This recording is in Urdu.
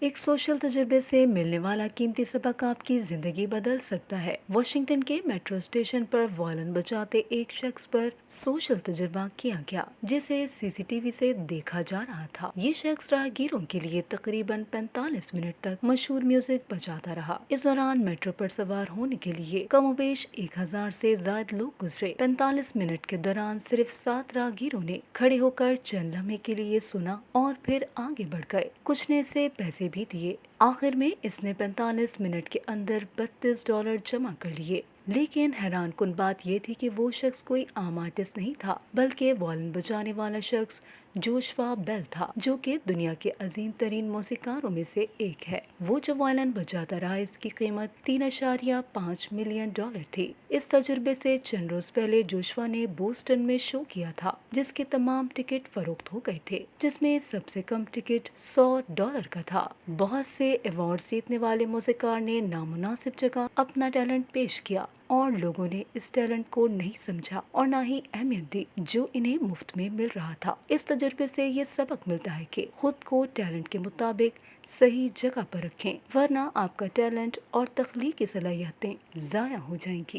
ایک سوشل تجربے سے ملنے والا قیمتی سبق آپ کی زندگی بدل سکتا ہے۔ واشنگٹن کے میٹرو اسٹیشن پر وائلن بجاتے ایک شخص پر سوشل تجربہ کیا گیا جسے سی سی ٹی وی سے دیکھا جا رہا تھا۔ یہ شخص راہگیروں کے لیے تقریباً 45 منٹ تک مشہور میوزک بجاتا رہا۔ اس دوران میٹرو پر سوار ہونے کے لیے کم و بیش 1000 سے زائد لوگ گزرے۔ 45 منٹ کے دوران صرف 7 راہگیروں نے کھڑے ہو کر چند لمحے کے لیے سنا اور پھر آگے بڑھ گئے۔ کچھ نے اسے پیسے بھی دیے۔ آخر میں اس نے 45 منٹ کے اندر $32 جمع کر لیے۔ لیکن حیران کن بات یہ تھی کہ وہ شخص کوئی عام آرٹسٹ نہیں تھا بلکہ وائلن بجانے والا شخص جوشوا بیل تھا، جو کہ دنیا کے عظیم ترین موسیقاروں میں سے ایک ہے۔ وہ جو وائلن بجاتا رہا، اس کی قیمت $3.5 ملین تھی۔ اس تجربے سے چند روز پہلے جوشوا نے بوسٹن میں شو کیا تھا جس کے تمام ٹکٹ فروخت ہو گئے تھے، جس میں سب سے کم ٹکٹ $100 کا تھا۔ بہت سے ایوارڈ جیتنے والے موسیقار نے نامناسب جگہ اپنا ٹیلنٹ پیش کیا اور لوگوں نے اس ٹیلنٹ کو نہیں سمجھا اور نہ ہی اہمیت دی جو انہیں مفت میں مل رہا تھا۔ اس تجربے سے یہ سبق ملتا ہے کہ خود کو ٹیلنٹ کے مطابق صحیح جگہ پر رکھیں، ورنہ آپ کا ٹیلنٹ اور تخلیقی صلاحیتیں ضائع ہو جائیں گی۔